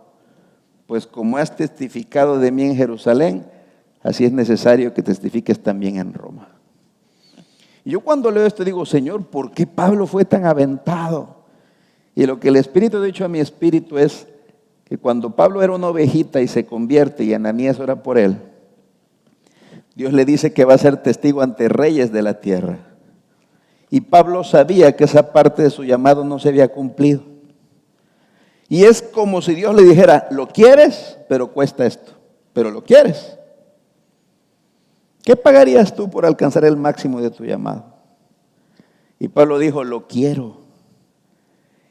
pues como has testificado de mí en Jerusalén, así es necesario que testifiques también en Roma. Y yo cuando leo esto digo, Señor, ¿por qué Pablo fue tan aventado? Y lo que el Espíritu ha dicho a mi espíritu es que cuando Pablo era una ovejita y se convierte y Ananías ora por él, Dios le dice que va a ser testigo ante reyes de la tierra. Y Pablo sabía que esa parte de su llamado no se había cumplido. Y es como si Dios le dijera, lo quieres, pero cuesta esto, pero lo quieres. ¿Qué pagarías tú por alcanzar el máximo de tu llamado? Y Pablo dijo, lo quiero.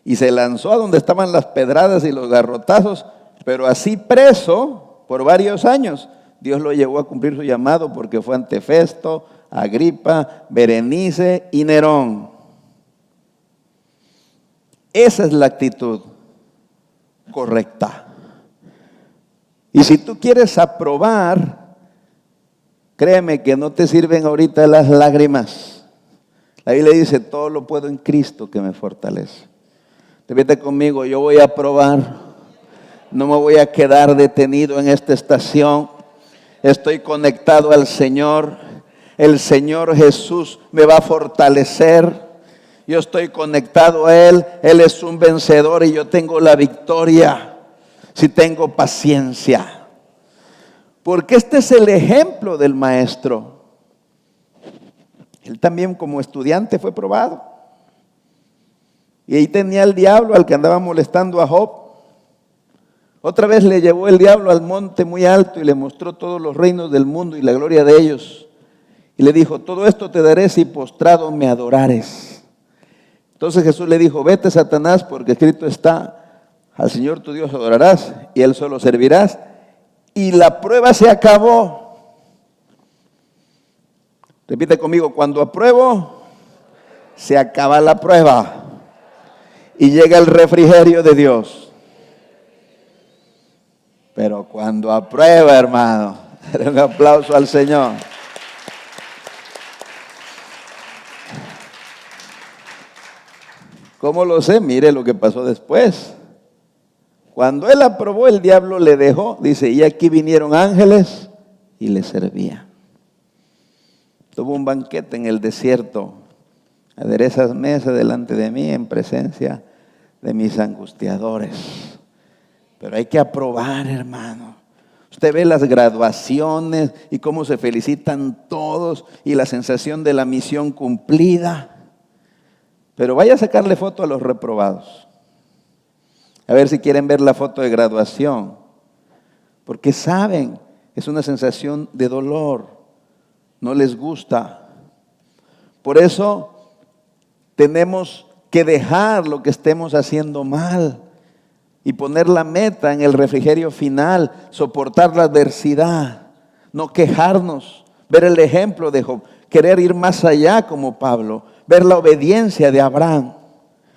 Y se lanzó a donde estaban las pedradas y los garrotazos, pero así preso por varios años. Dios lo llevó a cumplir su llamado porque fue ante Festo, Agripa, Berenice y Nerón. Esa es la actitud correcta. Y si tú quieres aprobar, créeme que no te sirven ahorita las lágrimas. La Biblia dice, todo lo puedo en Cristo que me fortalece. Repite conmigo, yo voy a aprobar. No me voy a quedar detenido en esta estación. Estoy conectado al Señor. El Señor Jesús me va a fortalecer. Yo estoy conectado a Él. Él es un vencedor y yo tengo la victoria si tengo paciencia. Porque este es el ejemplo del maestro. Él también como estudiante fue probado. Y ahí tenía el diablo al que andaba molestando a Job. Otra vez le llevó el diablo al monte muy alto y le mostró todos los reinos del mundo y la gloria de ellos. Y le dijo, todo esto te daré si postrado me adorares. Entonces Jesús le dijo, vete Satanás, porque escrito está, al Señor tu Dios adorarás y Él solo servirás. Y la prueba se acabó. Repite conmigo, cuando apruebo, se acaba la prueba. Y llega el refrigerio de Dios. Pero cuando aprueba, hermano, un aplauso al Señor. ¿Cómo lo sé? Mire lo que pasó después. Cuando él aprobó, el diablo le dejó. Dice, y aquí vinieron ángeles y le servían. Tuvo un banquete en el desierto. Aderezas mesa delante de mí en presencia de mis angustiadores. Pero hay que aprobar, hermano. Usted ve las graduaciones y cómo se felicitan todos y la sensación de la misión cumplida. Pero vaya a sacarle foto a los reprobados. A ver si quieren ver la foto de graduación. Porque saben, es una sensación de dolor. No les gusta. Por eso tenemos que dejar lo que estemos haciendo mal y poner la meta en el refrigerio final, soportar la adversidad, no quejarnos, ver el ejemplo de Job, querer ir más allá como Pablo, ver la obediencia de Abraham,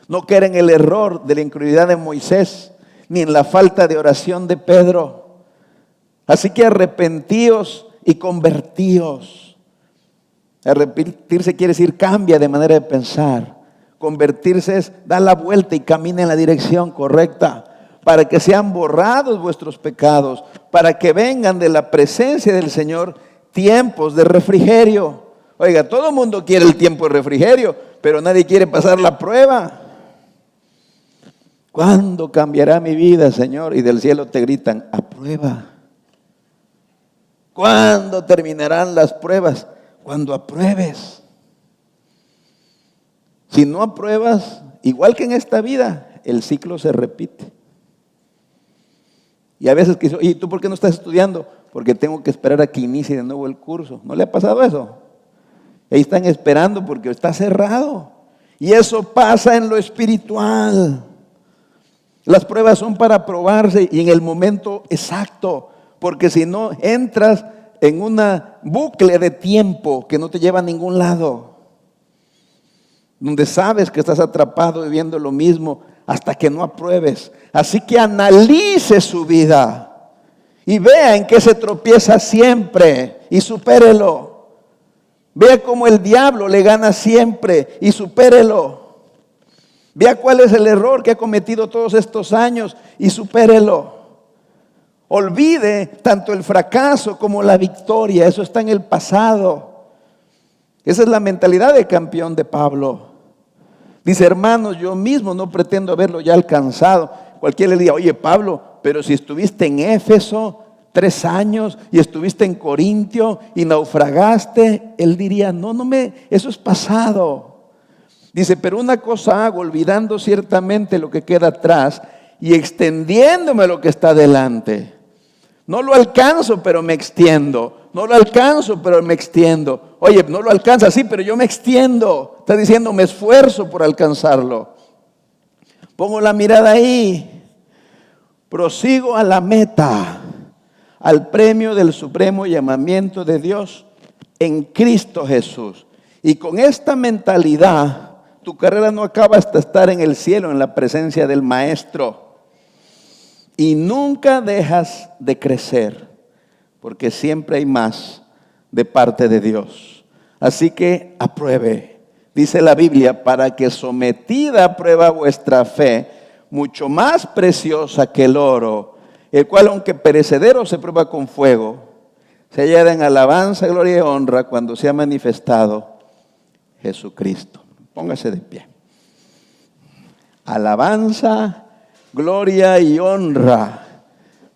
no caer en el error de la incredulidad de Moisés, ni en la falta de oración de Pedro. Así que arrepentíos y convertíos. Arrepentirse quiere decir cambia de manera de pensar. Convertirse es dar la vuelta y camina en la dirección correcta para que sean borrados vuestros pecados, para que vengan de la presencia del Señor tiempos de refrigerio. Oiga, todo el mundo quiere el tiempo de refrigerio, pero nadie quiere pasar la prueba. ¿Cuándo cambiará mi vida, Señor? Y del cielo te gritan, aprueba. ¿Cuándo terminarán las pruebas? Cuando apruebes. Si no apruebas, igual que en esta vida, el ciclo se repite. Y a veces que dice, ¿y tú por qué no estás estudiando? Porque tengo que esperar a que inicie de nuevo el curso. ¿No le ha pasado eso? Ahí están esperando porque está cerrado. Y eso pasa en lo espiritual. Las pruebas son para probarse y en el momento exacto. Porque si no, entras en una bucle de tiempo que no te lleva a ningún lado. Donde sabes que estás atrapado viviendo lo mismo hasta que no apruebes. Así que analice su vida y vea en qué se tropieza siempre y supérelo. Vea cómo el diablo le gana siempre y supérelo. Vea cuál es el error que ha cometido todos estos años y supérelo. Olvide tanto el fracaso como la victoria. Eso está en el pasado. Esa es la mentalidad de campeón de Pablo. Dice, hermanos, yo mismo no pretendo haberlo ya alcanzado. Cualquiera le diga, oye Pablo, pero si estuviste en Éfeso 3 años y estuviste en Corintio y naufragaste, él diría, eso es pasado. Dice, pero una cosa hago, olvidando ciertamente lo que queda atrás y extendiéndome lo que está delante. No lo alcanzo, pero me extiendo. No lo alcanzo, pero me extiendo. Oye, no lo alcanza, sí, pero yo me extiendo. Está diciendo, me esfuerzo por alcanzarlo. Pongo la mirada ahí. Prosigo a la meta, al premio del supremo llamamiento de Dios en Cristo Jesús. Y con esta mentalidad, tu carrera no acaba hasta estar en el cielo, en la presencia del Maestro. Y nunca dejas de crecer, porque siempre hay más de parte de Dios. Así que apruebe. Dice la Biblia, para que sometida a prueba vuestra fe, mucho más preciosa que el oro, el cual aunque perecedero se prueba con fuego, se hallará en alabanza, gloria y honra cuando sea manifestado Jesucristo. Póngase de pie. Alabanza, gloria y honra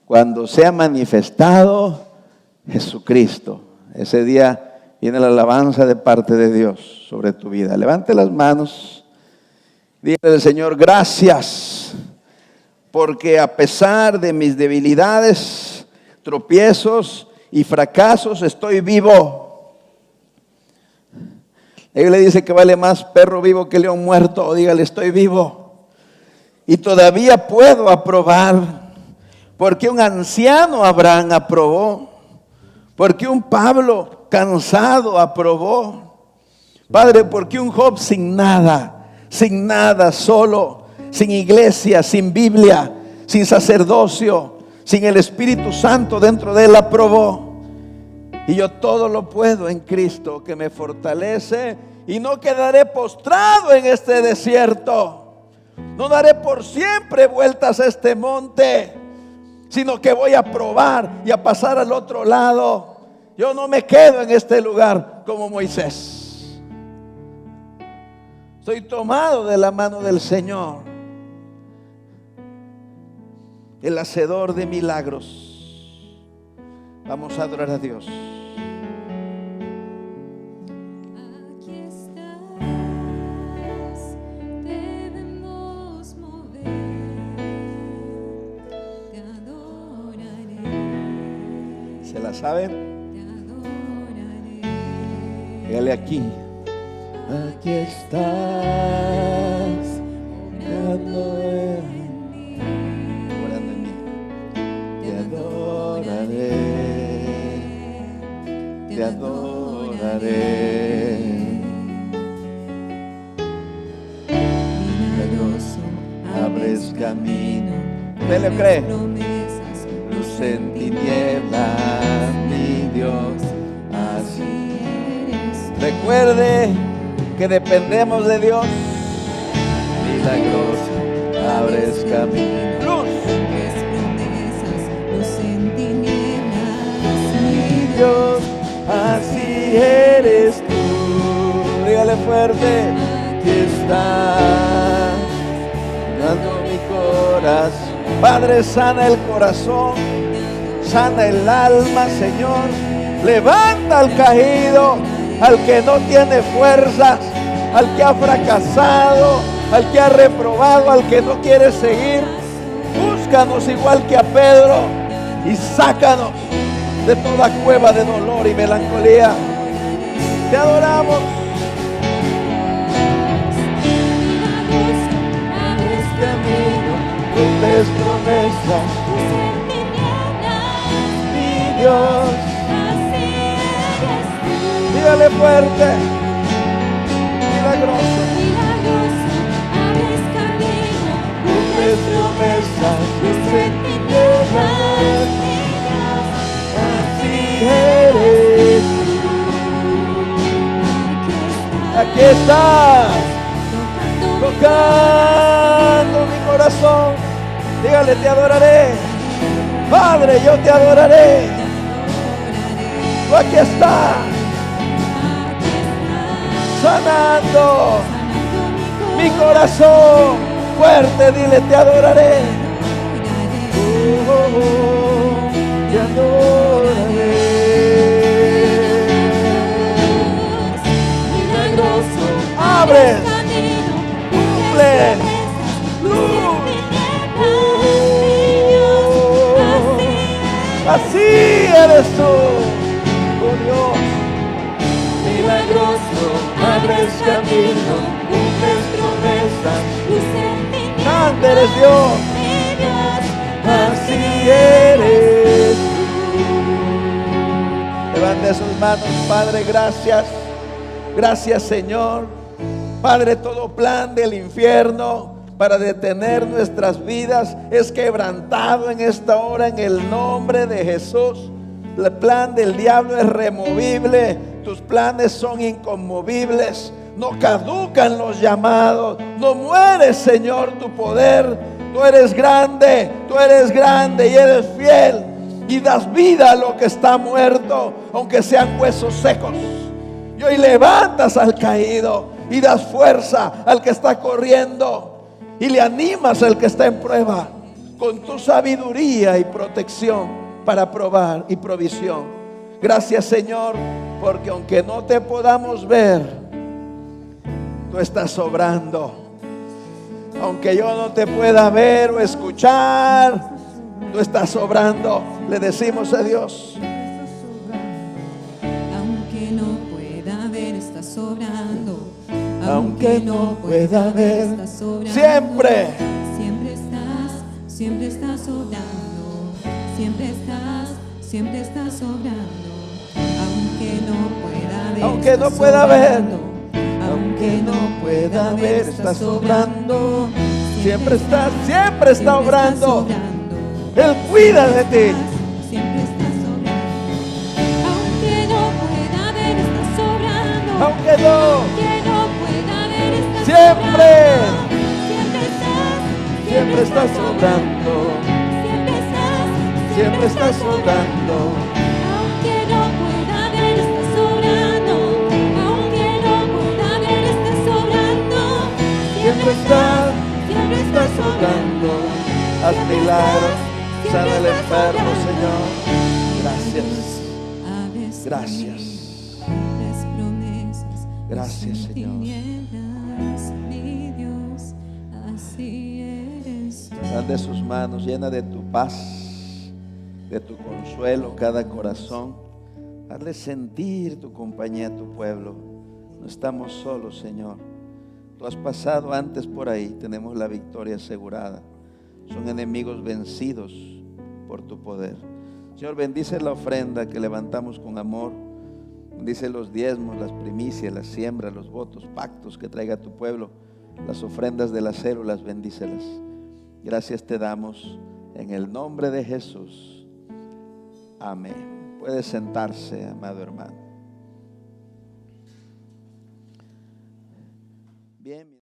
cuando sea manifestado Jesucristo. Ese día viene la alabanza de parte de Dios sobre tu vida. Levante las manos. Dígale al Señor, gracias, porque a pesar de mis debilidades, tropiezos y fracasos, estoy vivo. Él le dice que vale más perro vivo que león muerto. Dígale, estoy vivo. Y todavía puedo aprobar, porque un anciano Abraham aprobó, porque un Pablo cansado aprobó. Padre, porque un Job sin nada, solo, sin iglesia, sin Biblia, sin sacerdocio, sin el Espíritu Santo dentro de él aprobó. Y yo todo lo puedo en Cristo que me fortalece, y no quedaré postrado en este desierto. No daré por siempre vueltas a este monte, sino que voy a probar y a pasar al otro lado. Yo no me quedo en este lugar como Moisés. Soy tomado de la mano del Señor, el hacedor de milagros. Vamos a adorar a Dios. ¿Se la saben? Dígale aquí. Aquí estás, orando en mí. Te adoraré, te adoraré. Milagroso, abres camino. ¿Usted le cree? Luz en tinieblas, mi Dios, así eres. Recuerde que dependemos de Dios. Milagroso, abres camino. Luz. Luz en tinieblas, mi Dios, así eres tú. Dígale fuerte, aquí estás, dando mi corazón. Padre, sana el corazón, sana el alma, Señor. Levanta al caído, al que no tiene fuerzas, al que ha fracasado. al que ha reprobado, al que no quiere seguir. Búscanos igual que a Pedro y sácanos de toda cueva de dolor y melancolía. Te adoramos. Cumples promesas, mi Dios. Dígale fuerte, milagroso. Cumples promesas, luz en tinieblas, así eres. Aquí estás, tocando mi corazón. Dígale, te adoraré. Padre, yo te adoraré. Tú aquí estás, sanando mi corazón. Fuerte, dile, te adoraré. Te adoraré. Milagroso, abres, cumples, luz. Así eres tú, oh Dios. Milagroso, abres camino, cumples promesas. Grande eres Dios, así eres tú. Levante sus manos, Padre, gracias. Gracias, Señor. Padre, todo plan del infierno para detener nuestras vidas es quebrantado en esta hora en el nombre de Jesús. El plan del diablo es removible. Tus planes son inconmovibles. No caducan los llamados. No muere, Señor, tu poder. Tú eres grande y eres fiel. Y das vida a lo que está muerto, aunque sean huesos secos. Y hoy levantas al caído y das fuerza al que está corriendo. Y le animas al que está en prueba con tu sabiduría y protección para probar y provisión. Gracias, Señor, porque aunque no te podamos ver, tú estás obrando. Aunque yo no te pueda ver o escuchar, tú estás obrando. Le decimos a Dios. Aunque no pueda ver, estás obrando. Aunque no pueda ver, estás obrando. Siempre estás obrando. Siempre estás obrando. Aunque no pueda ver, aunque no pueda ver, estás obrando. Siempre está obrando. Él cuida de ti. Siempre estás obrando. Aunque no pueda ver, estás obrando. Aunque no pueda ver, estás Siempre. obrando. Siempre estás obrando. Siempre estás obrando. Aunque no pueda ver, estás obrando. Aunque no pueda ver, estás obrando. Siempre estás obrando. Haz milagros. Sana al enfermo, Señor. Gracias. Gracias. Gracias, Señor. Mi Dios, así eres tú. Dale de sus manos, llena de tu paz, de tu consuelo cada corazón. Hazle sentir tu compañía a tu pueblo. No estamos solos, Señor. Tú has pasado antes por ahí, tenemos la victoria asegurada. Son enemigos vencidos por tu poder. Señor, bendice la ofrenda que levantamos con amor. Bendice los diezmos, las primicias, las siembras, los votos, pactos que traiga tu pueblo. Las ofrendas de las células, bendícelas. Gracias te damos en el nombre de Jesús. Amén. Puede sentarse, amado hermano. Bien.